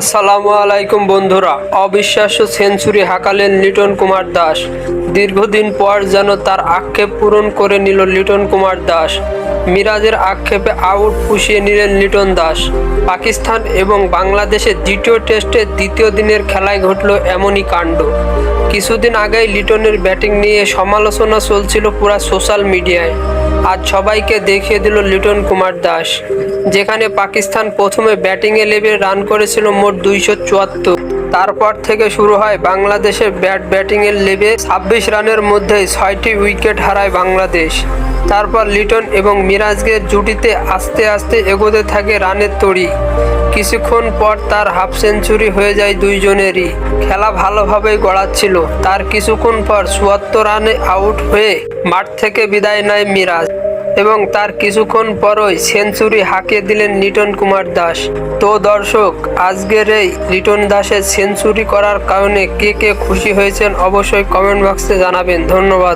আসসালামু আলাইকুম বন্ধুরা। অবিশ্বাস্য সেঞ্চুরি হাঁকালেন লিটন কুমার দাস। দীর্ঘদিন পর যেন তার আক্ষেপ পূরণ করে নিল লিটন কুমার দাস। মিরাজের আক্ষেপে আউট পুষিয়ে নিলেন লিটন দাস। পাকিস্তান এবং বাংলাদেশের দ্বিতীয় টেস্টের দ্বিতীয় দিনের খেলায় ঘটল এমনই কাণ্ড। কিছুদিন আগেই লিটনের ব্যাটিং নিয়ে সমালোচনা চলছিল পুরা সোশ্যাল মিডিয়ায়। আজ সবাইকে দেখিয়ে দিল লিটন কুমার দাস। যেখানে পাকিস্তান প্রথমে ব্যাটিংয়ে নেমে রান করেছিল মোট 274। তারপর থেকে শুরু হয় বাংলাদেশের ব্যাটিংয়ের নেমে 26 রানের মধ্যে 6টি উইকেট হারায় বাংলাদেশ। তারপর লিটন এবং মিরাজের জুটিতে আস্তে আস্তে এগোতে থাকে রানের তড়ি। কিছুক্ষণ পর তার হাফ সেঞ্চুরি হয়ে যায় দুইজনেরই। খেলা ভালোভাবেই গড়াচ্ছিল। তার কিছুক্ষণ পর 74 রানে আউট হয়ে মাঠ থেকে বিদায় নেয় মিরাজ এবং তার কিছুক্ষণ পরই সেঞ্চুরি হাঁকিয়ে দিলেন লিটন কুমার দাস। তো দর্শক, আজকের এই লিটন দাসের সেঞ্চুরি করার কারণে কে কে খুশি হয়েছেন অবশ্যই কমেন্ট বক্সে জানাবেন। ধন্যবাদ।